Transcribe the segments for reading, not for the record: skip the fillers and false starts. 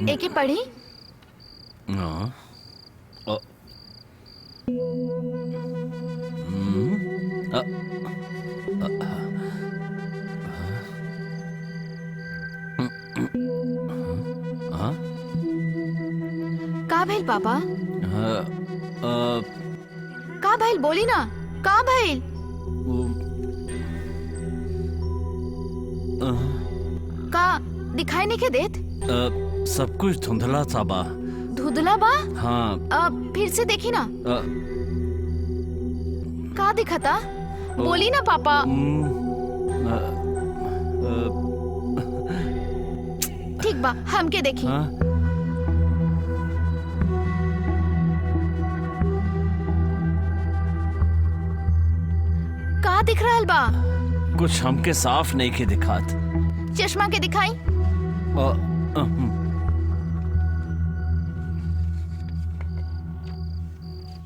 एक ही पढ़ी। हाँ। अ, अ, हाँ। का भइल पापा? अ, का भइल बोली ना, का भइल? का दिखाई नहीं के देत? सब कुछ धुंधला सा बा। धुंधला बा? हाँ। फिर से देखी ना। अ, का दिखता? बोली ना पापा। ठीक बा, हमके देखी। हाँ? का दिख रहल बा? कुछ हमके साफ नहीं के दिखात। चश्मा के दिखाई।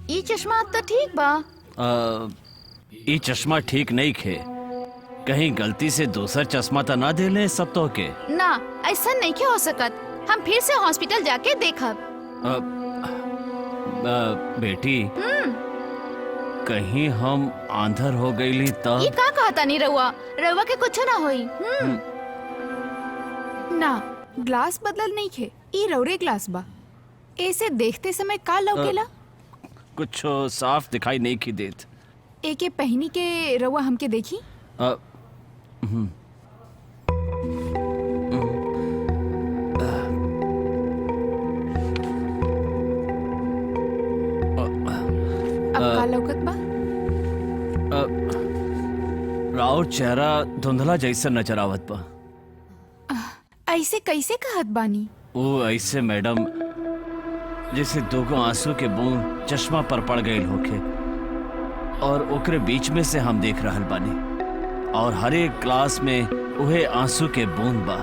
ये चश्मा तो ठीक बा। ये चश्मा ठीक नहीं खे। कहीं गलती से दूसरा चश्मा तो ना दे ले सब तो के। ना, ऐसा नहीं के हो सकत। हम फिर से हॉस्पिटल जाके देखब। बेटी, कहीं हम आंधर हो गईली तब। ये का कहता नहीं रहुआ? रहुआ के कुछ ना होई। ना, ग्लास बदलल नहीं खे। ई रौरे ग्लास बा। ऐसे देखते समय का लौकेला? कुछ साफ दिखाई नहीं की देत। एके पहनी के रउआ हमके देखी। अब का लौकत बा? राउर चेहरा धुंधला जैसा नजर आवत बा। ऐसे कैसे कहत बानी? वो ऐसे मैडम जैसे दोगो आंसू के बूंद चश्मा पर पड़ गए होके और ओकरे बीच में से हम देख रहल बानी और हर एक क्लास में उहे आंसू के बूंद बा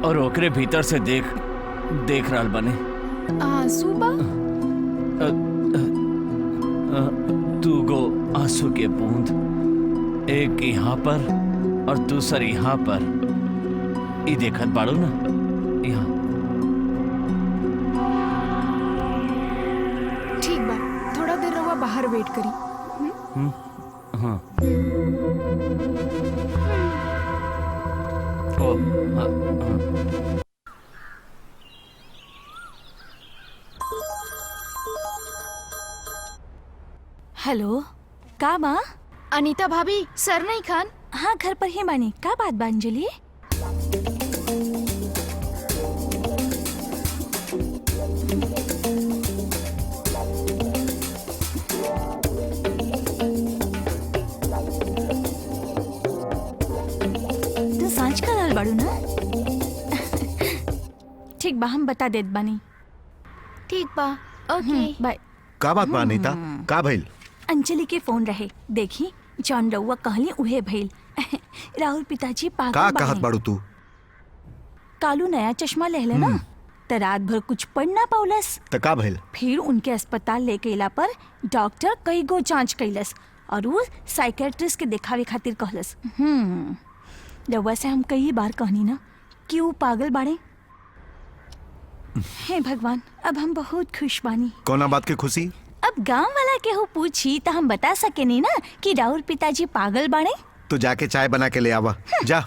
और ओकरे भीतर से देख रहल बानी। आंसू बा? दूगो आंसू के बूंद, एक यहाँ पर और दूसरी यहाँ पर। ये देखत बाड़ो ना, यहाँ। ठीक बा, थोड़ा देर रउआ बाहर वेट करी। हाँ। ओ, हाँ, हाँ। हेलो, का बा? अनीता भाभी, सर नहीं खान? हाँ, घर पर ही बानी। का बात बा अंजलि? तू सांच का रहल बाड़ू ना? ठीक बा, हम बता देत बानी। ठीक बा, ओके। बाय। का बात बा अनीता? का भइल? अंजलि के फोन रहे, देखी जॉन रउआ कहली उहे भइल। राहुल पिताजी पागल का बाड़े। कहत बाड़ू तू? कालू नया चश्मा लेले ना, त रात भर कुछ पढ़ ना पाउलस। त का भइल? फिर उनके अस्पताल लेके अला पर डॉक्टर कई गो जांच कैलस और वो साइकेट्रिस्ट के दिखावे खातिर कहलस। रउआ से हम कई बार कहनी ना कि वो पागल बाड़े। हे भगवान, अब हम बहुत खुश बानी। कौना बात के खुशी? अब गांव वाला केहू पूछी तो हम बता सके नहीं ना कि राहुल पिताजी पागल बाड़े। तू जाके चाय बना के ले आवा। जा।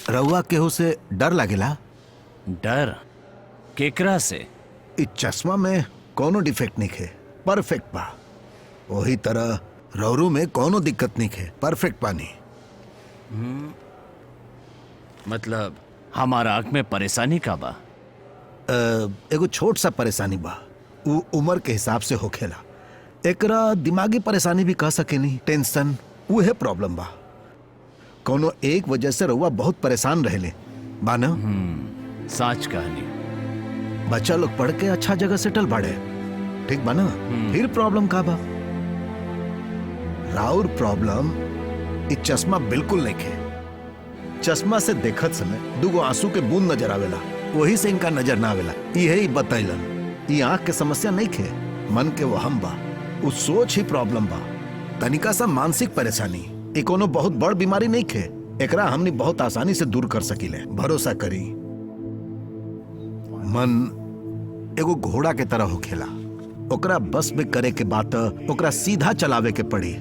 रउआ केहू से डर लागेला? डर केकरा से? इ चश्मा में कोनो डिफेक्ट नहीं है, परफेक्ट बा। वही तरह रौरू में कोनो दिक्कत नहीं है, परफेक्ट पानी। मतलब हमारा आँख में परेशानी का बा? एगो छोट सा परेशानी बा, वो उम्र के हिसाब से होखेला। एकरा दिमागी परेशानी भी कह सके नहीं, टेंशन, वो है प्रॉब्लम बा। कोनो एक वजह से रउआ बहुत परेशान रहले बा ना? साच कहानी। बच्चा लोग पढ़ के अच्छा जगह सेटल बाड़े, ठीक बा ना? फिर प्रॉब्लम का बा? राउर प्रॉब्लम इ चश्मा बिल्कुल नहीं है। चश्मा से देखत समय दुगो आंसू के बूंद नजर आवेला। वही से इनका नजर ना आवेला। यही ही बतैलन ये आंख के समस्या नहीं खे, मन के वहम बा, उ सोच ही प्रॉब्लम बा, तनिका सा मानसिक परेशानी। ये कोनो बहुत बड़ बीमारी नहीं खे, एकरा हमनी बहुत आसानी से दूर कर सकीले, भरोसा करी। मन एगो घोड़ा के तरह होखेला, ओकरा बस में करे के बात ओकरा सीधा चलावे के पड़ी।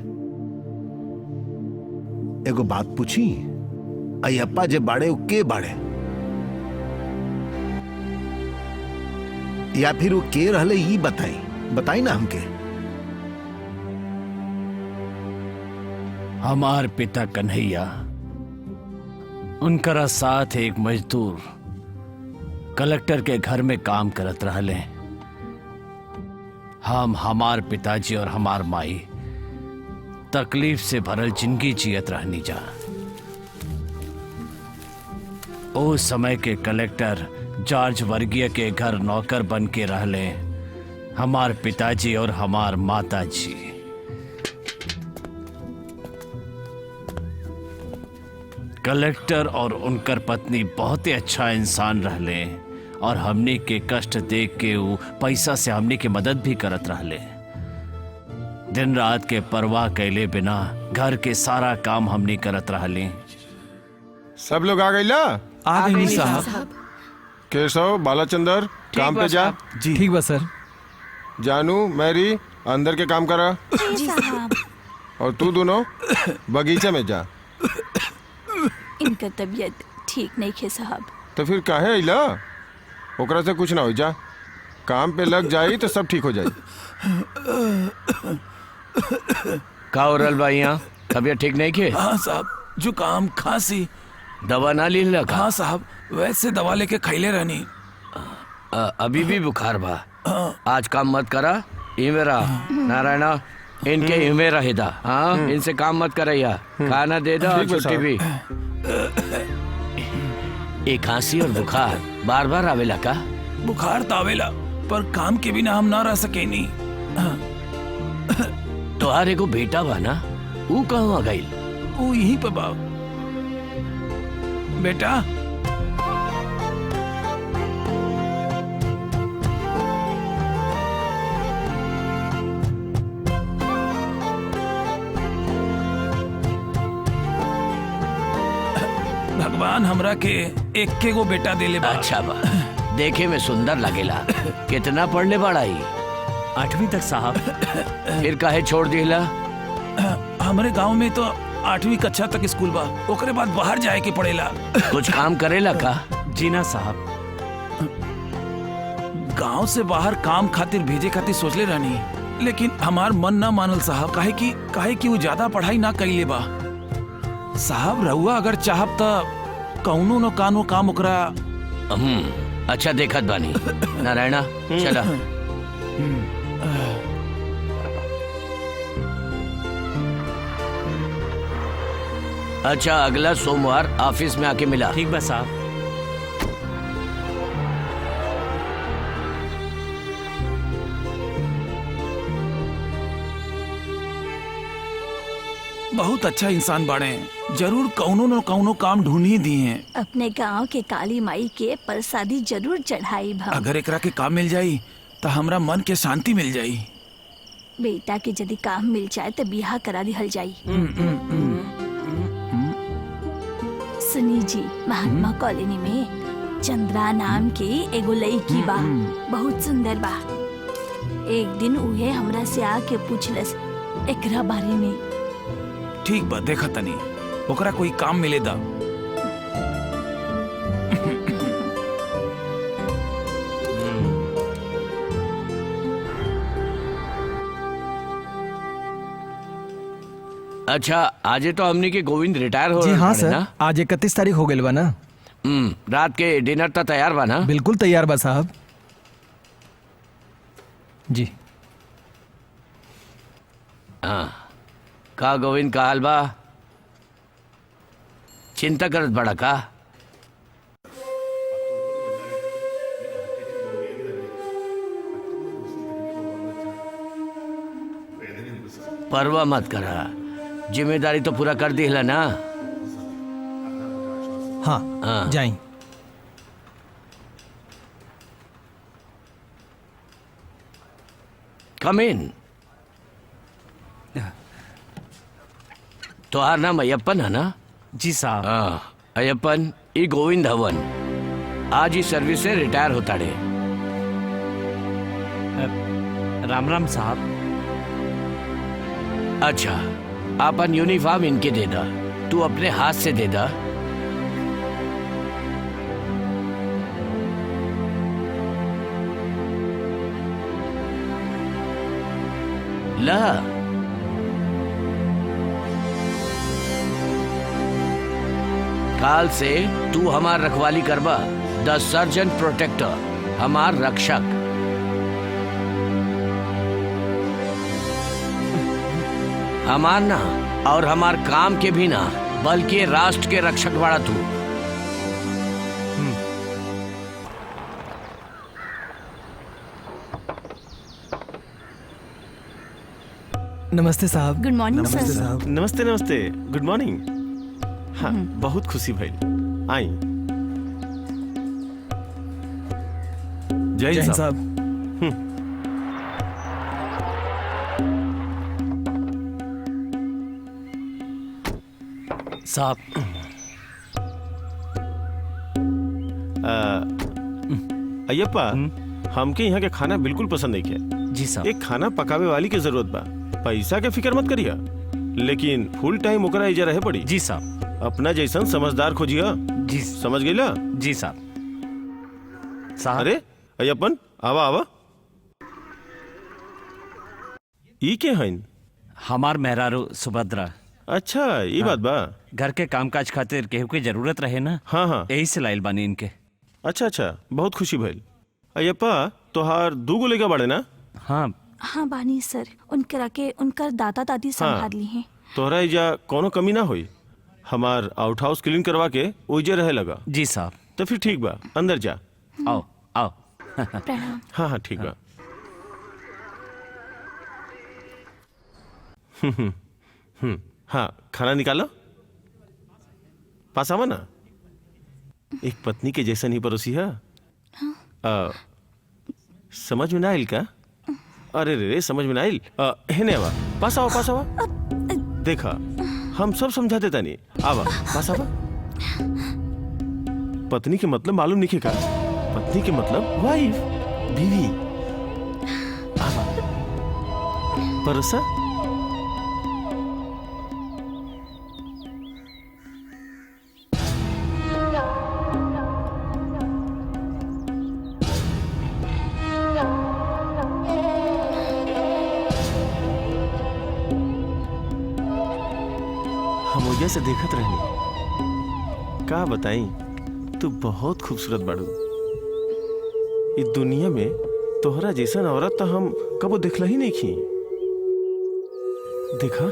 एगो बात पूछी, अयप्पा जे बाड़े उ के बाड़े, या फिर वो के रहले ये बताई ना हमके। हमार पिता कन्हैया, उनकरा साथ एक मजदूर कलेक्टर के घर में काम करत रहले। हम हमार पिताजी और हमार माई तकलीफ से भरल जिंदगी जियत रहनी जा। उस समय के कलेक्टर जॉर्ज वर्गीय के घर नौकर बन के रहले हमार पिताजी और हमार माताजी। कलेक्टर और उनकर पत्नी बहुत ही अच्छा इंसान रहले और हमनी के कष्ट देख के वो पैसा से हमनी के मदद भी करत रहले। दिन रात के परवाह कैले बिना घर के सारा काम हमनी करत रहले। सब लोग आ गईला? आ गई साहब। केशव, बालाचंदर, काम पे जा। जी ठीक बा सर। जानू, मैरी, अंदर के काम करा। जी साहब। और तू दोनों बगीचे में जा। इनका तबीयत ठीक नहीं है साहब। तो फिर काहे अइला? ओकरा से कुछ ना हो, जा काम पे लग जाई तो सब ठीक हो जाई। का हो रहल बा यहाँ? तबीयत ठीक नहीं के? हाँ साहब, जुकाम खांसी। दवा ना ली लगा? हाँ साहब, वैसे दवा लेके खैले रहनी। अभी भी बुखार बा? आज काम मत करा, इमे रहा। नारायणा, इनके इमे रहे दा। हाँ, इनसे काम मत करैया, खाना दे दो और छुट्टी भी। एक खांसी और बुखार बार बार आवेला का? बुखार तो आवेला, पर काम के बिना हम ना रह सकेनी। तोहार एगो बेटा बा ना, ऊ कहवा गइल? वो यहीं पे बा। बेटा, भगवान हमरा के एक के गो बेटा देले बा। अच्छा बा, देखे में सुंदर लगेला। कितना पढ़ले बड़ाई? 8वीं तक साहब। फिर काहे छोड़ दिला? हमारे गांव में तो 8वीं कक्षा तक स्कूल बा, ओकरे बाद बाहर जाए के पड़ेला। कुछ काम करेला का? जी ना साहब। गांव से बाहर काम खातिर भेजे खातिर सोचले रहनी, लेकिन हमार मन ना मानल साहब। काहे कि वो ज्यादा पढ़ाई ना कइले बा। साहब रहुआ अगर चाहब त कौनो न कानो काम ओकरा। अच्छा देखत बानी। नारायणा चला। अच्छा, अगला सोमवार ऑफिस में आके मिला। ठीक बा साहब। बहुत अच्छा इंसान बाड़े, जरूर कौनो न कौनो काम ढूंढ ही दिए हैं। अपने गांव के काली माई के प्रसादी जरूर चढ़ाई भम। अगर एकरा के काम मिल जाई तो हमरा मन के शांति मिल जाई। बेटा के यदि काम मिल जाए तो बियाह करा दिहल जाई। सुनी जी, महात्मा कॉलोनी में चंद्रा नाम के एगो लड़की बा, बहुत सुंदर बा। एक दिन उहे हमरा से आके पूछलस एकरा बारे में। ठीक बा, देखा तनी ओकरा कोई काम मिले दा। अच्छा, आजे तो हमने के गोविंद रिटायर हो जी रहल हाँ बाड़े सर, ना? आज 31 तारीख हो गई बा ना। रात के डिनर तो तैयार बा ना? बिल्कुल तैयार बा साहब जी। हाँ, का गोविंद का हाल बा? चिंता करत बड़ा का? परवाह मत करा, जिम्मेदारी तो पूरा कर दी ना। हाँ, हाँ। जाई। कम इन। तोहार नाम अयप्पन है ना? जी साहब। हाँ अयप्पन, ई गोविंद हवन आज ही सर्विस से रिटायर होता रे। राम राम साहब। अच्छा अपन यूनिफॉर्म इनके दे दा, तू अपने हाथ से दे दा। ला काल से तू हमार रखवाली करबा, द सर्जन प्रोटेक्टर, हमार रक्षक। हमार ना और हमार काम के भी ना, बल्कि राष्ट्र के रक्षक बाड़ा तू। नमस्ते साहब। गुड मॉर्निंग सर। साहब। नमस्ते नमस्ते, गुड मॉर्निंग। हाँ बहुत खुशी भइल, आई। जय जय हिंद हिंद साहब। साहब। साहब अयप्पा, हमके यहाँ के खाना बिल्कुल पसंद नहीं किया। जी साहब। एक खाना पकावे वाली की जरूरत बा। पैसा के फिक्र मत करिया, लेकिन फुल टाइम ओकरा इजा रहे पड़ी। जी साहब। अपना जैसन समझदार खोजिया, जी समझ गईला? जी साहब। साहब अरे अयप्पन, आवा आवा। ई के हईन? हमार मेहरारू सुभद्रा। अच्छा ये बात बा। घर के कामकाज खातिर केहू की जरूरत रहे ना, हाँ हाँ। यही से लाइल बानी इनके। अच्छा अच्छा, बहुत खुशी भइल। अयप्पा तोहार 2 गो लइका बाड़े ना? हाँ हाँ बानी सर, उनकरा के उनकर दादा दादी संभाल ली हैं। तोहरा इजा कोनो कमी ना होई। हमार आउट हाउस क्लीन करवा के ओइजे रहे लगा। जी साहब। तो फिर ठीक बा, अंदर जा। आओ आओ। प्रणाम। हाँ हाँ ठीक बा। हाँ खाना निकालो, पास आवा ना। एक पत्नी के जैसा नहीं परोसी है। समझ में ना आइल का? अरे रे समझ में ना आइल। हेने आवा, पास आवा पास आवा। देखा हम सब समझा देता नहीं। आवा पास आवा। पत्नी के मतलब मालूम नहीं का? पत्नी के मतलब वाइफ, बीवी। आवा परोसा। हम ओजा से देखत रहनी। का बताई, तू बहुत खूबसूरत बाड़ू। इस दुनिया में तोहरा जैसन औरत तो हम कबो देखला ही नहीं खी। देखा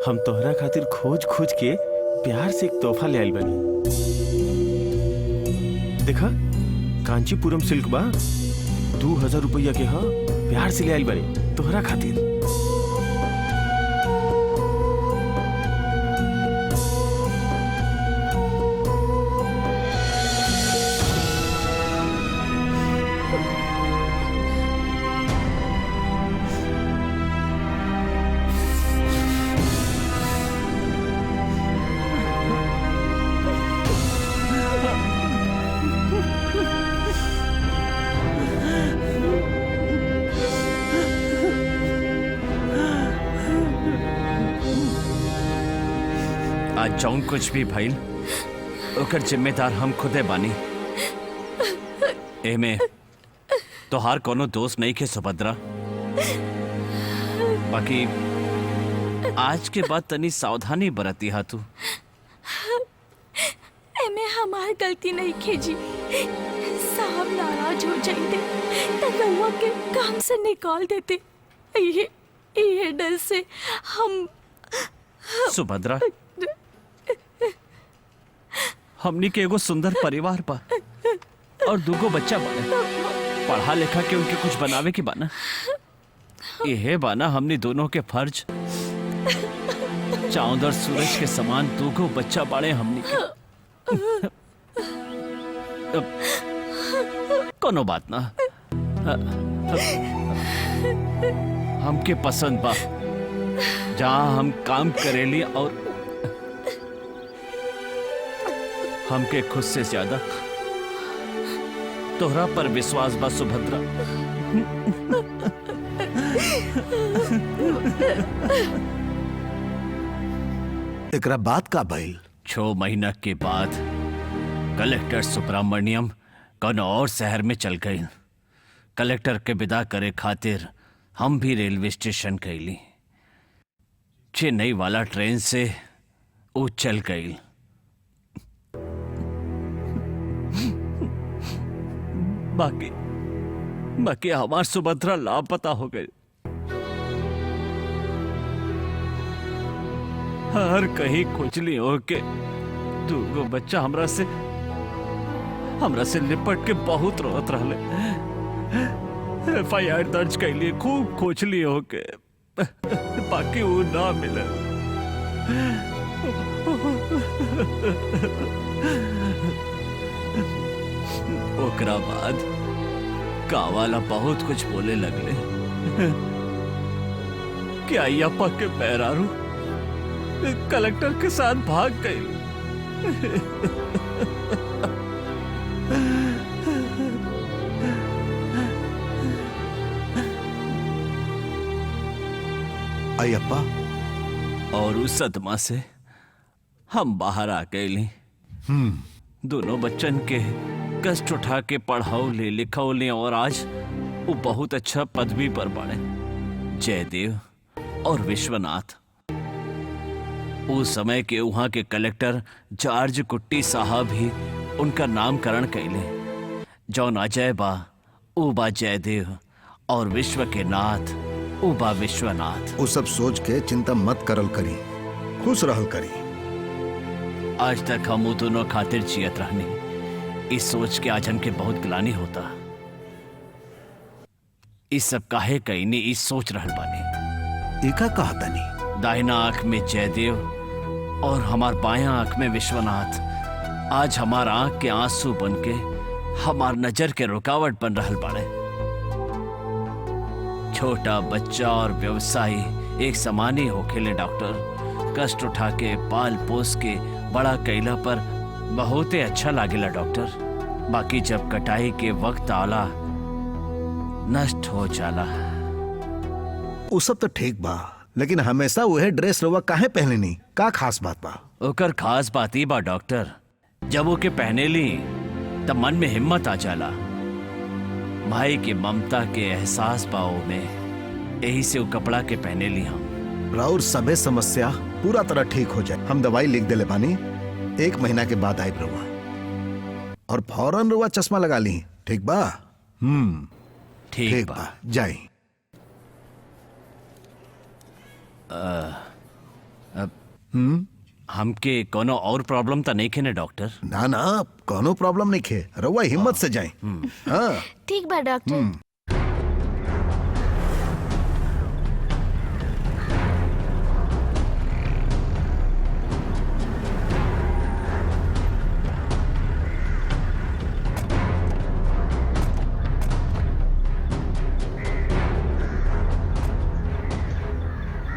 हम तोहरा खातिर खोज खोज के प्यार से एक तोहफा ले आइल बानी। देखा कांचीपुरम सिल्क बा, 2000 रुपया के। हाँ प्यार से ले आइल बानी तोहरा खातिर। आज जौन कुछ भी भइल ओकर जिम्मेदार हम खुदे बानी। एमे तोहार कोनो दोस्त नहीं के सुभद्रा। बाकी आज के बाद तनी सावधानी बरती हा तू। एमे हमार गलती नहीं खेजी। साहब नाराज हो जाते तो रउआ के काम से निकाल देते। ये डर से हम सुभद्रा, हमनी के एगो सुंदर परिवार बा और 2 बच्चा बाने। पढ़ा लिखा के उनके कुछ बनावे की बाना। यह बाना हमनी दोनों के फर्ज। चांद और सूरज के समान 2 बच्चा बाड़े हमनी के। कोनो बात ना। हमके पसंद बा जहाँ हम काम करेली और हमके खुद से ज्यादा तोहरा पर विश्वास बा सुभद्रा। एकरा बात का भइल? 6 महीना के बाद कलेक्टर सुब्रमण्यम कौनो और शहर में चल गई। कलेक्टर के विदा करे खातिर हम भी रेलवे स्टेशन गईली। चेन्नई वाला ट्रेन से वो चल गई। बाकी हमार सुभद्रा लापता हो गई। हर कहीं खोजली हो के दूगो बच्चा हमरा से लिपट के बहुत रोत रहले। FIR दर्ज कैली, खूब खोजली हो के बाकी वो ना मिले। ओकरा बाद कावाला बहुत कुछ बोले लगले कि अय्यप्पा के पैरारू कलेक्टर के साथ भाग गई। अय्यप्पा, और उस सदमा से हम बाहर आ गए। दोनों बच्चन के कष्ट उठा के पढ़ाओले लिखाओले और आज वो बहुत अच्छा पदवी पर बढ़े। जयदेव और विश्वनाथ उस समय के वहां के कलेक्टर जॉर्ज कुट्टी साहब ही उनका नामकरण कैले। जौन अजय बा उबा जयदेव और विश्व के नाथ उबा विश्वनाथ। वो सब सोच के चिंता मत करल करी, खुश रहल करी। आज तक हम वो दोनों खातिर जियत रहनी। इस सोच के आज हमके बहुत ग्लानि होता। इस सब काहे कहीं नहीं इस सोच रहल बानी। एका कहा तनी दाहिना आंख में जयदेव और हमार बायां आंख में विश्वनाथ आज हमार आंख के आंसू बन के हमार नजर के रुकावट बन रहल बाड़े। छोटा बच्चा और व्यवसायी एक समान ही होखेले डॉक्टर। कष्ट उठा के पाल पोस के बड़ा कैला पर बहुत ही अच्छा लागेला डॉक्टर। बाकी जब कटाई के वक्त आला नष्ट हो जाला। वो सब तो ठीक बा, लेकिन हमेशा वह ड्रेस रवा काहे पहने नहीं? का खास बात बा? ओकर खास बात ही बा डॉक्टर, जब ओके पहने ली तब मन में हिम्मत आ जाला। भाई की ममता के एहसास पाओ में, यही से वो कपड़ा के पहने ली हम। राउर सबे समस्या पूरा तरह ठीक हो जाए। हम दवाई लिख देले बानी, 1 महीना के बाद आई रवा और फौरन रवा चश्मा लगा ली। ठीक बा? ठीक बा, जाई। हमके कोनो और प्रॉब्लम तो नहीं खे ना डॉक्टर? ना ना, कोनो प्रॉब्लम नहीं खे। रवा हिम्मत से जाए। हाँ ठीक बा डॉक्टर।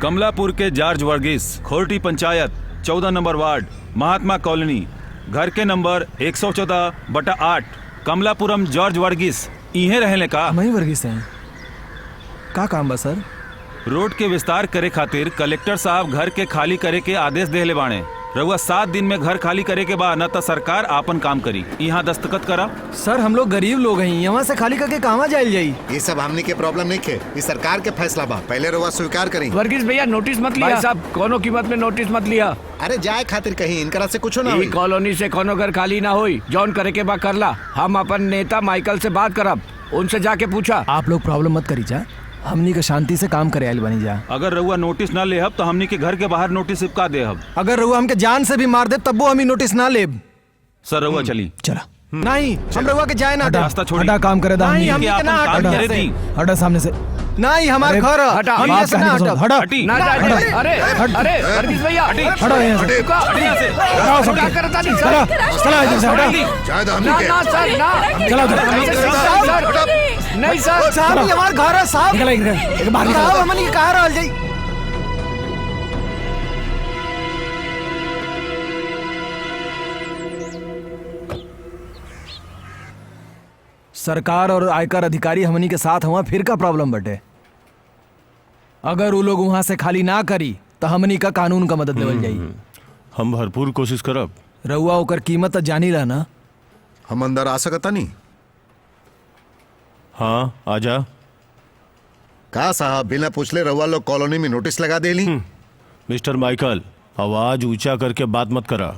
कमलापुर के George Varghese, Khorti panchayat, 14 number ward, Mahatma colony, घर के नंबर 114/8, कमलापुरम। जॉर्ज वर्गीस इहे रहले का? मैं वर्गीस हैं। का काम बा सर? रोड के विस्तार करे खातिर कलेक्टर साहब घर के खाली करे के आदेश देले बाणे। रउआ 7 दिन में घर खाली करे के बाद न तो सरकार आपन काम करी। यहाँ दस्तखत करा। सर हम लोग गरीब लोग हैं, यहाँ से खाली करके कहाँ जाइल जाई? ये सब हमने के प्रॉब्लम नहीं खे, ये सरकार के फैसला बा। पहले रवा स्वीकार करी। वर्गीस भैया नोटिस मत लिया। भाई साहब कोनो कीमत में नोटिस मत लिया। अरे जाए खातिर कहीं इनकरा से कुछ ना हुई। कॉलोनी से कोनो घर खाली ना होई। जॉन करे के बा करला। हम अपन नेता माइकल से बात करब, उनसे जाके पूछा। आप लोग प्रॉब्लम मत करी जा, हमनी के शांति से काम करे आइल बनी जा। अगर रउआ नोटिस ना लेहब तो हमनी के घर के बाहर नोटिस चिपका देहब। अगर रउआ हमके जान से भी मार दे तब वो हमी नोटिस ना लेब। सर रउआ चली। चला। नहीं, हम रउआ के जाए ना। रास्ता छोड़ी। हटा काम करे दा। नहीं, हमनी के ना हटा। हटा सामने से। नहीं हमार घर हटा। हम यहाँ से ना हटा। हटा। हटी। ना जाए। अरे अरे वर्गीस भैया हटा यहाँ से। हटाओ सबके। चला इधर से हटा। जाए दा हमने ना के। ना सर ना। चला उधर। सर नहीं सर। साहब ये हमार घर है साहब। निकल एक बाहर निकल। साहब हमनी के कहाँ रहल जाई? सरकार और आयकर अधिकारी हमनी के साथ हुआ, फिर का प्रॉब्लम बटे? अगर वो लोग वहां से खाली ना करी तो हमनी का कानून का मदद लेवल जाई। हम भरपूर कोशिश करब। रउआ ओकर कीमत तो जानी ला ना? हम अंदर आ सकता नहीं? हाँ आजा। का साहब बिना पूछले रउआ लोग कॉलोनी में नोटिस लगा देली? मिस्टर माइकल, आवाज ऊंचा करके बात मत करा।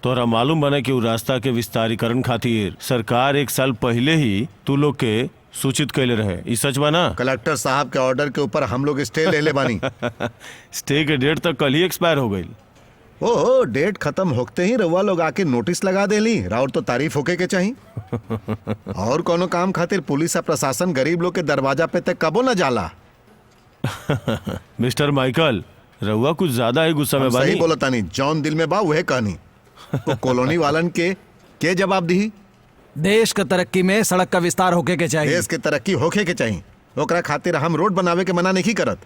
तोरा मालूम बना कि उ रास्ता के विस्तारीकरण खातिर सरकार 1 साल पहले ही तू लोग के सूचित कैले रहे। ई सच बा ना? कलेक्टर साहब के ऑर्डर के ऊपर हम लोग स्टे ले ले बानी। स्टे के डेट तक कल ही एक्सपायर हो गई। ओहो, डेट खत्म होते ही रउआ लोग आके नोटिस लगा देली। राउर तो तारीफ होके के चाहिए। और कोनो काम खातिर पुलिस और प्रशासन गरीब लोग के दरवाजा पे तक कबो न जाला। मिस्टर माइकल, रउआ कुछ ज्यादा ही गुस्सा में सही बानी। बोला तानी, जौन दिल में बा वहे कहानी। वो कॉलोनी वालन के जवाब दी? देश का तरक्की में सड़क का विस्तार होके के चाहिए। देश के तरक्की होके के चाहिए, ओकरा खातिर हम रोड बनावे के मना नहीं करत।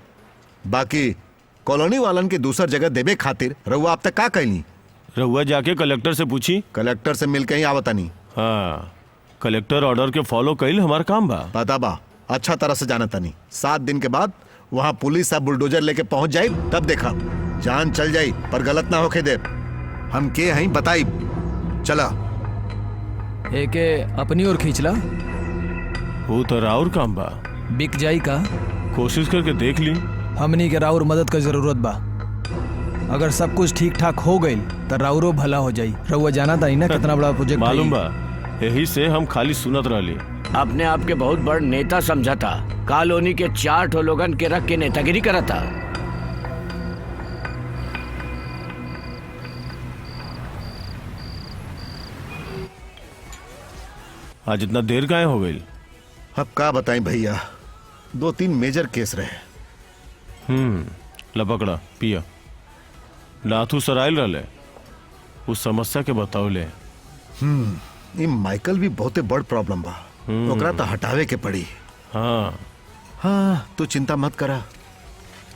बाकी कॉलोनी वालन के दूसर जगह देवे खातिर रउआ अब तक का कैली? रउआ जाके कलेक्टर से पूछी। कलेक्टर से मिल के ही आवतानी। हाँ, कलेक्टर ऑर्डर के फॉलो कैल हमार काम बा। पता बा, अच्छा तरह से जाना तानी। 7 दिन के बाद वहाँ पुलिस अब बुलडोजर लेके पहुंच जाई, तब देखा जान चल जाई, पर गलत ना होके दे। हम के हई बताई। चला एके अपनी ओर खींचला। वो तो राउर काम बा। बिक जाई का? कोशिश करके देख ली। हमनी के राउर मदद का जरूरत बा। अगर सब कुछ ठीक ठाक हो गई तो राउरो भला हो जाई। रउआ जाना था ना कितना बड़ा प्रोजेक्ट मालूम बा, यही से हम खाली सुनत रहली। अपने आप के बहुत बड़ नेता समझा था। कॉलोनी के 4 ठो लोगन के रख के नेतागिरी करा था। आज इतना देर काहे हो गई? अब का बताएं भैया, 2-3 मेजर केस रहे। लपकड़ा पिया नाथू सराइल रहले। उस समस्या के बताओ ले। ये माइकल भी बहुते बड़ प्रॉब्लम बा, ओकरा तो हटावे के पड़ी। हाँ हाँ, तू चिंता मत करा,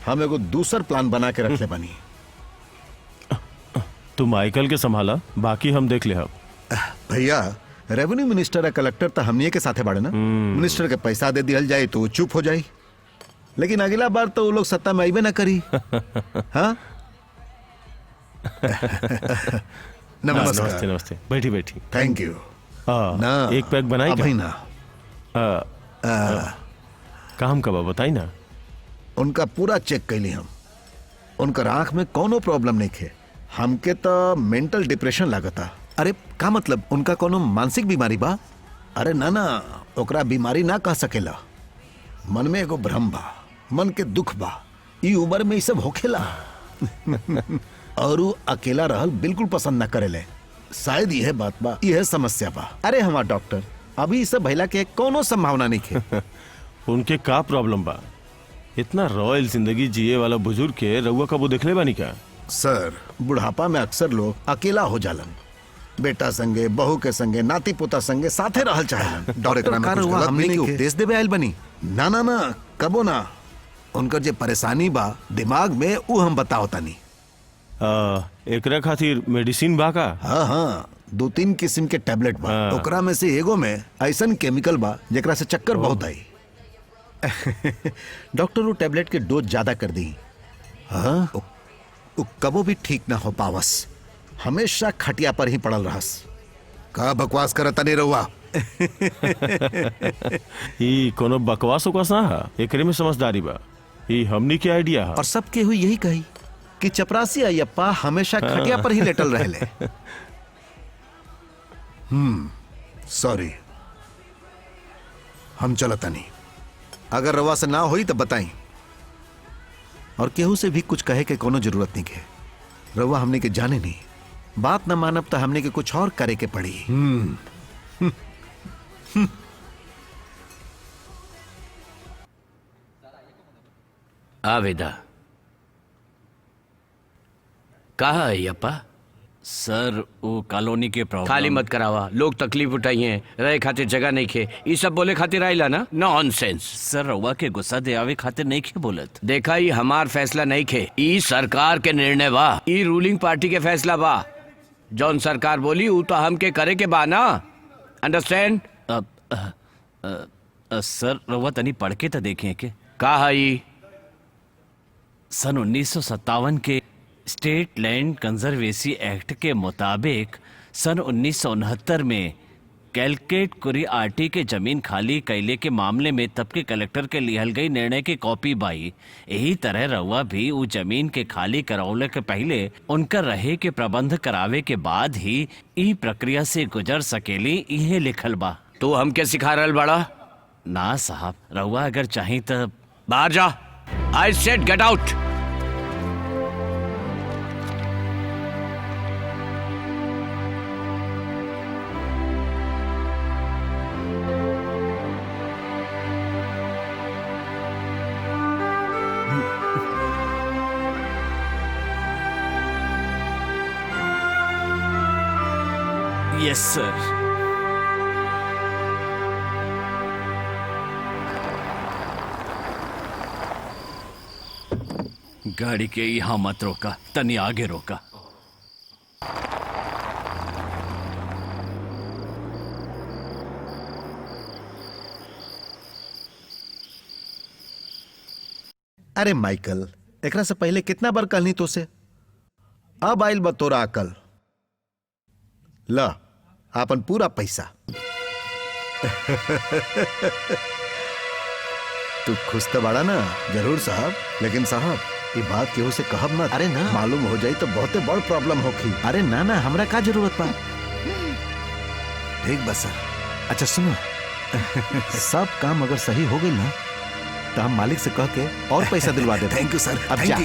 हम एगो दूसर प्लान बना के रख ले बनी। तू माइकल के संभाला, बाकी हम देख ले। भैया रेवेन्यू मिनिस्टर या कलेक्टर तो हमनी के साथे बाड़े ना। मिनिस्टर के पैसा दे दिया जाए तो वो चुप हो जाए, लेकिन अगला बार तो वो लोग सत्ता में आईबे ना करी। हाँ नमस्कार। नमस्ते नमस्ते, बैठी बैठी। Thank you. ना एक पैक बनाई अब ही ना। काम कब बताई ना। उनका पूरा चेक कैली हम, उनकर आंख में कोनो प्रॉब्लम नहीं थे। हमके तो मेंटल डिप्रेशन लागता। अरे का मतलब, उनका कोनो मानसिक बीमारी बा? अरे ना ना, ओकरा बीमारी ना कह सकेला। मन में एगो भ्रम बा, मन के दुख बा। ई उम्र में ई सब होखेला। और वो अकेला रहल बिल्कुल पसंद ना करेले। शायद यह बात बा, यह समस्या बा। अरे हमार डॉक्टर, अभी ई सब भइला के कोनो संभावना नहीं थे। उनके का प्रॉब्लम बा? इतना रॉयल जिंदगी जिए वाला बुजुर्ग के रउआ कबो देखले बानी का? सर, बुढ़ापा में अक्सर लोग अकेला हो जालन। बेटा संगे, बहू के संगे, नाती पोता संगे साथे रहल चाहेलन। डॉक्टर का रउआ हमनी के उपदेश देबे आइल बनी? ना ना ना, कबो ना। उनकर जे परेशानी बा दिमाग में, वो हम बताओ तानी। एकरा खातिर मेडिसिन बा का? हाँ हाँ, 2-3 किस्म के टैबलेट बा। ओकरा में से एगो में ऐसन केमिकल बा जेकरा से चक्कर बहुत आई। डॉक्टर वो टैबलेट के डोज ज्यादा कर दी। हाँ, वो कबो भी ठीक ना हो पावस, हमेशा खटिया पर ही पड़ल रहस। का बकवास करता नहीं रहुआ? ई कोनो बकवास उकवास ना है, एकरे में समझदारी बा। ई हमनी के आइडिया है। और सबके हुई यही कही कि चपरासी अयप्पा हमेशा खटिया पर ही लेटल रहले। सॉरी, हम चलता नहीं। अगर रवा से ना हुई तो बताई, और केहू से भी कुछ कहे के कोनो जरूरत नहीं के। रवा हमने के जाने नहीं, बात न मानब तो हमने के कुछ और करे के पड़ी। आवेदा कहा है अयप्पा? सर वो कॉलोनी के प्रॉब्लम खाली मत करावा, लोग तकलीफ उठाई हैं, रहे खातिर जगह नहीं खे, ये सब बोले खातिर आइला ना, नॉनसेंस। सर रउआ के गुस्सा दियावे खातिर नहीं के बोलत। देखा ही हमार फैसला नहीं खे, ई सरकार के निर्णय बा, ई रूलिंग पार्टी के फैसला बा। जौन सरकार बोली वो तो हमके करे के बा ना, अंडरस्टैंड? सर रउआ तनी पढ़ के तो देखें के का हई? सन 1957 के स्टेट लैंड कंजर्वेसी एक्ट के मुताबिक सन 1969 में कैलकेट कुरी आर्टी के जमीन खाली कैले के मामले में तब के कलेक्टर के लिहल गई निर्णय की कॉपी बाई। यही तरह रउआ भी उ जमीन के खाली करावले के पहले उनका रहे के प्रबंध करावे के बाद ही ई प्रक्रिया से गुजर सकेली, इहे लिखल बा। तू हमके सिखा रहल बड़ा? ना साहब, रउआ अगर चाही तो बाहर जा। I said get out. Yes sir. गाड़ी के यहाँ मत रोका, तनी आगे रोका। अरे माइकल, एकरा से पहले कितना बार कहनी तो से, अब आइल बा तोरा अकल। ला आपन पूरा पैसा। तू खुश तो बड़ा ना? जरूर साहब, लेकिन साहब ये बात केहू से कहब मत। अरे ना, मालूम हो जाई तो बहुते बड़ प्रॉब्लम होखी। अरे ना ना, हमरा का जरूरत बा। ठीक बस सर। अच्छा सुनो, सब काम अगर सही हो गई ना तो हम मालिक से कह के और पैसा दिलवा देते। थैंक यू सर। अब जा।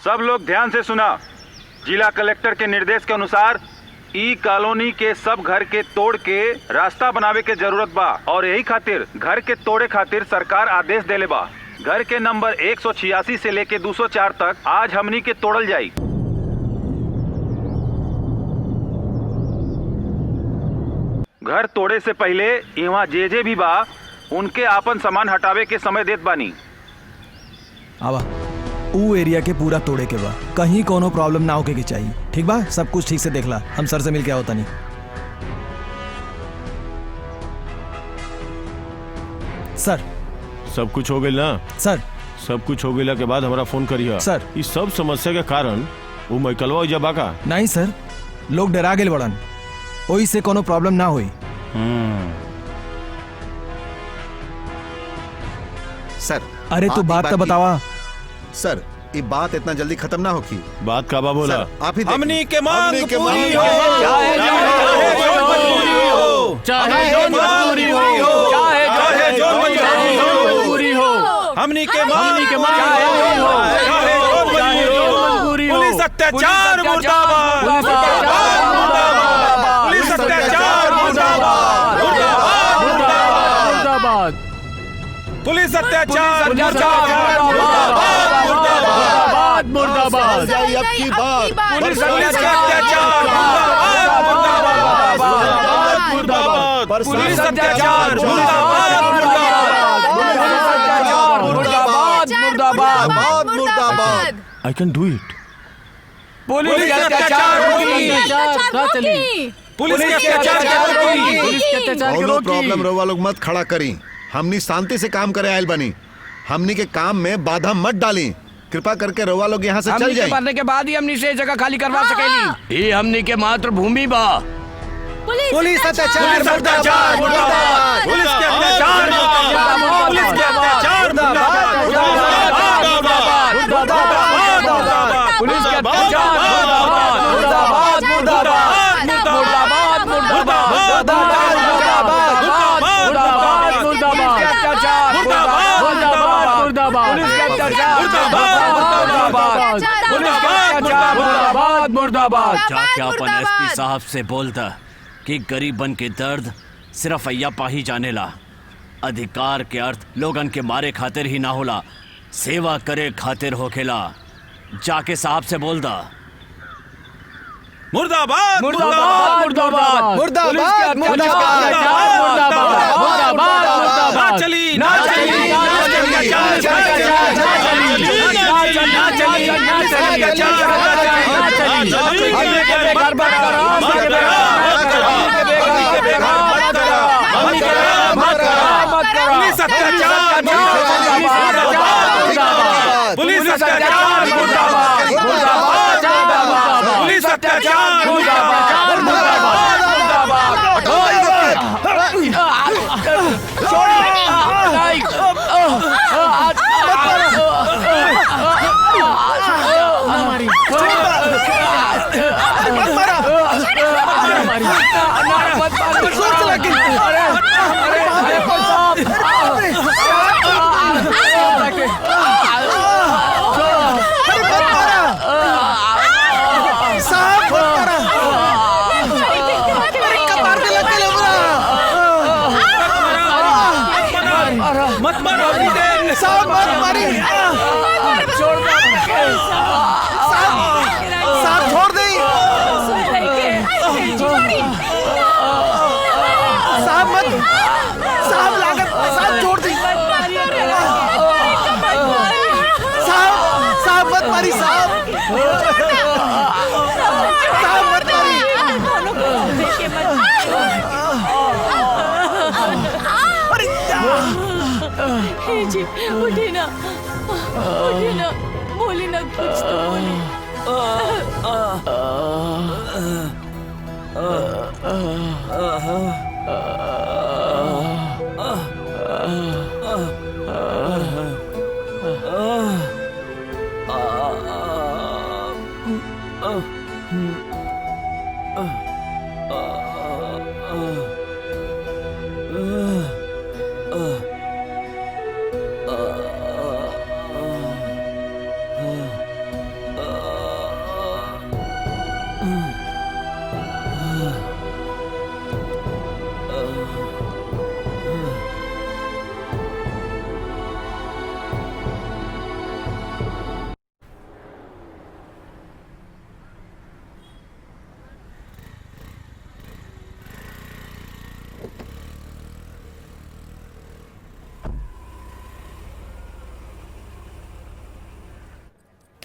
सब लोग ध्यान से सुना। जिला कलेक्टर के निर्देश के अनुसार ई कॉलोनी के सब घर के तोड़ के रास्ता बनावे के जरूरत बा, और यही खातिर घर के तोड़े खातिर सरकार आदेश देले बा। घर के नंबर 186 से लेके 204 तक आज हमनी के तोड़ल जाई। घर तोड़े से पहले यहाँ जे भी बा उनके आपन सामान हटावे के समय देत बानी। आवा ऊ एरिया के पूरा तोड़े के बा, कहीं कोनो प्रॉब्लम ना होके के चाहिए। ठीक बा, सब कुछ ठीक से देखला। हम सर से मिल के आओ तनी। सर सब कुछ हो गई ना? सर सब कुछ हो गई के बाद हमारा फोन करिए सर। इस सब समस्या के कारण वो मैकलवा जब आका नहीं सर, लोग डरा गेल बड़न, ओही से कोनो प्रॉब्लम ना हुई। सर अरे तू बात तो बतावा। सर ये बात इतना जल्दी खत्म ना होगी। बात का बोला? आप ही हमनी के मांग पूरी हो, चाहे जो मजबूरी हो, चाहे जो मजबूरी हो, हमनी के मांग पुलिस अत्याचार मुर्दाबाद, पुलिस अत्याचार मुर्दाबाद, पुलिस अत्याचार मुर्दाबाद, मुर्दाबाद, अब की बात पुलिस अत्याचार मुर्दाबाद, पुलिस अत्याचार मुर्दाबाद, मुर्दाबाद। I can do it. Police के अत्याचार रोकी। पुलिस के अत्याचार कौनो प्रॉब्लम रउआ लोग मत खड़ा करी। हमनी शांति से काम करे आयल बनी। हमनी के काम में बाधा मत डाली। कृपा करके रउआ लोग यहाँ से चल जाए। मरने के बाद ही हमनी से जगह खाली करवा सकेली। ये हमनी के मातृभूमि बा। पुलिस अत्याचार मुर्दाबाद, मुर्दाबाद, पुलिस के अत्याचार मुर्दाबाद, पुलिस के अत्याचार मुर्दाबाद, मुर्दाबाद, मुर्दाबाद, पुलिस के अत्याचार मुर्दाबाद, मुर्दाबाद, मुर्दाबाद, मुर्दाबाद, मुर्दाबाद, मुर्दाबाद, मुर्दाबाद, अत्याचार मुर्दाबाद, मुर्दाबाद, पुलिस के अत्याचार मुर्दाबाद, पुलिस के अत्याचार मुर्दाबाद, मुर्दाबाद। जाके अपन एसपी साहब से बोलता कि गरीबन के दर्द सिर्फ अय्यापा ही जानेला। अधिकार के अर्थ लोगन के मारे खातिर ही ना होला, सेवा करे खातिर होखेला। जाके साहब से बोल दा। मुर्दाबाद, मुर्दाबाद, मुर्दाबाद, मुर्दाबाद, मुर्दाबाद, ना चली, ना चली, ना चली, ना पुलिस अत्याचार मुर्दाबाद, मुर्दाबाद, पुलिस अत्याचार मुर्दाबाद, मत मारो, साहब मत मारी। साहब छोड़ दे। साहब मत, साहब लागत, साहब छोड़ दे। साहब मत मारी। साहब मत मारी। जी उठे ना, बोले ना, कुछ तो बोले।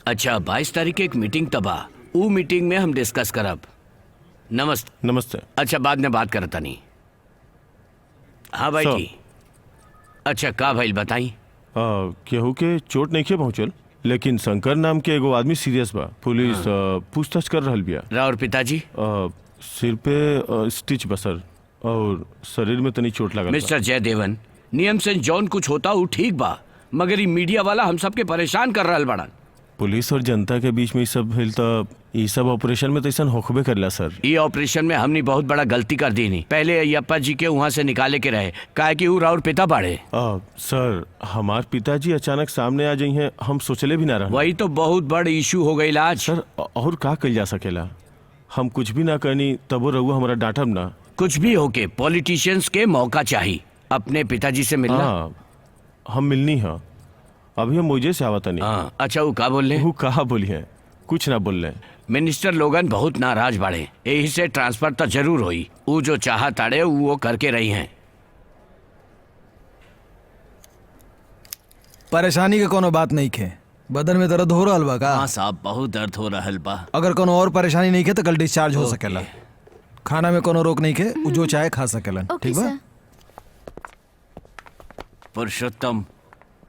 अच्छा 22 तारीख के एक मीटिंग तबा, वो मीटिंग में हम डिस्कस करब। नमस्ते। नमस्ते। अच्छा बाद में बात करता नहीं। हाँ भाई जी। अच्छा का भाई बताई। केहू के चोट नहीं पहुंचल, लेकिन शंकर नाम के एगो आदमी सीरियस बा। पुलिस पूछताछ कर रहल बिया। राउर पिताजी सिर पे स्टिच बसर और शरीर में तनी चोट लगल। मिस्टर जयदेवन, नियम से जौन कुछ होता वो ठीक बा, मगर ये मीडिया वाला हम सबके परेशान कर रहल बड़न। पुलिस और जनता के बीच में सब भेल तो ये सब ऑपरेशन में तो ऐसा होखबे करला सर। ये ऑपरेशन में हमने बहुत बड़ा गलती कर दी नहीं। पहले अय्यप्पा जी के वहाँ से निकाले के रहे, काहे कि वो राउर पिता बाड़े। सर हमार पिताजी अचानक सामने आ जाई हैं, हम सोचले भी ना रहे। वही तो बहुत बड़ इशू हो गई आज। सर और का कल जा सकेला, हम कुछ भी ना करनी तबो रहुआ हमारा डांटब ना। कुछ भी हो के पॉलिटिशियंस के मौका चाहिए अपने पिताजी से मिलना। हम मिलनी है, अभी हम मुझे से आवता नहीं। अच्छा वो का बोल रहे? वो कहा बोली है, कुछ ना बोल रहे। मिनिस्टर लोगन बहुत नाराज बाड़े, यही से ट्रांसफर तो जरूर हुई। वो जो चाहत आड़े वो करके रही हैं। परेशानी के कोनो बात नहीं खे, बदन में दर्द हो रहल बा का? हाँ साहब, बहुत दर्द हो रहल बा। अगर कोनो और परेशानी नहीं के तो कल डिस्चार्ज हो सकेला। खाना में कोनो रोक नहीं के, उ जो चाहे खा सकेलन। ओके ठीक बा? सर। पुरुषोत्तम,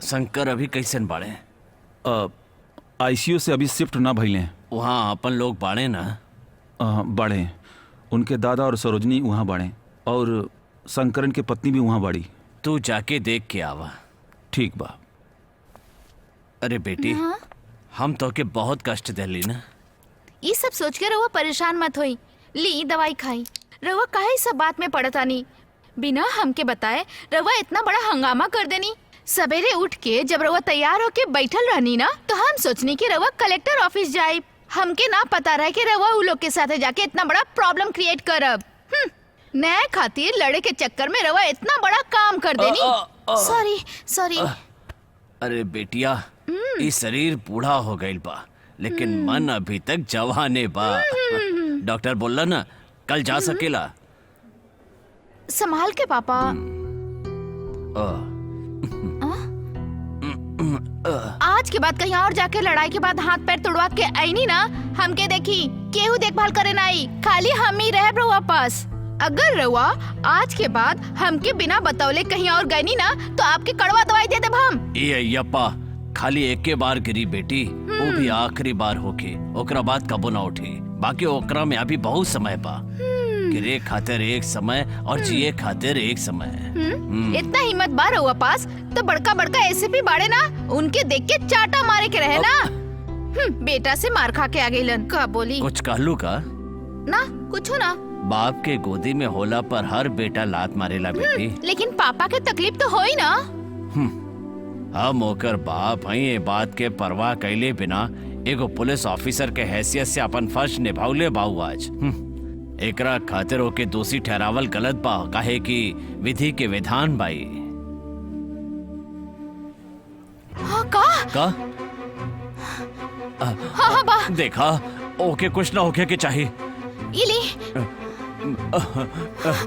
शंकर अभी कैसन बाड़े? आईसीयू से अभी शिफ्ट ना भइले। वहाँ अपन लोग बाड़े ना? बाड़े, उनके दादा और सरोजनी वहाँ बाड़े, और शंकरन के पत्नी भी वहाँ बाड़ी। तू जाके देख के आवा। ठीक बा। अरे बेटी, हम तो के बहुत कष्ट दिली ना। ये सब सोच के रहुआ परेशान मत होई। ली दवाई खाई। रहुआ काहे सब बात में पड़ता नहीं? बिना हमके बताए रहुआ इतना बड़ा हंगामा कर देनी। सवेरे उठ के जब रहुआ तैयार होके बैठल रहनी ना, तो हम सोचनी कि रहुआ कलेक्टर ऑफिस जाए। हमके ना पता रहे कि रहुआ उ लोग के साथे जाके इतना बड़ा प्रॉब्लम क्रिएट करब। न्याय खातिर लड़े के चक्कर में रहुआ इतना बड़ा काम कर देनी। Sorry sorry. अरे बेटिया, ये शरीर बूढ़ा हो गईल बा, लेकिन मन अभी तक जवाने बा। डॉक्टर बोला ना कल जा सकेला। संभाल के पापा। आज के बाद कहीं और जाके लड़ाई के बाद हाथ पैर तोड़वा के आईनी ना, हमके देखी केहू देखभाल करे ना आई, खाली हम ही रहे रहुआ पास। अगर रहुआ आज के बाद हमके बिना बतौले कहीं और गई नी ना, तो आपके कड़वा दवाई दे देब हम। ये अय्यप्पा, खाली एक के बार गिरी बेटी, वो भी आखिरी बार होके, ओकरा बाद कबो ना उठी। बाकी ओकरा में अभी बहुत समय बा। गिरे खातिर एक समय और जिए खातिर एक समय। इतना हिम्मत बा रहुआ पास तो बड़का बड़का ऐसे भी बाड़े ना, उनके देख के चाटा मारे के रहे ना। बेटा से मार खा के आ गईलन। का बोली? कुछ कहलू का? ना कुछ ना। बाप के गोदी में होला पर हर बेटा लात मारेला बेटी। लेकिन पापा के तकलीफ तो होई ना। हम ओकर बाप हई, ये बात के परवाह कैले बिना एगो पुलिस ऑफिसर के हैसियत से अपन फर्ज निभावले बाऊ आज। एकरा खातिर ओके दोषी ठहरावल गलत बा, काहे कि विधि के विधान बाई। हाँ का? का? हाँ बा। देखा, ओके कुछ ना होके के चाहिए। इली।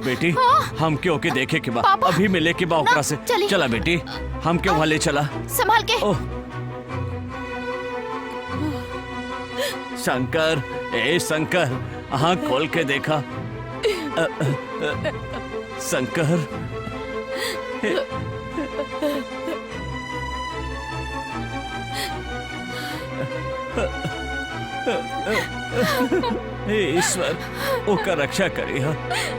बेटी, हम के ओके देखे के बा, पापा। अभी मिले के बा ओकरा से। चली। चला बेटी, हम के वहाँ ले चला। संभाल के। ओह शंकर, ए शंकर, आँख खोल के देखा। शंकर, हे ईश्वर, ओकर रक्षा करिहा।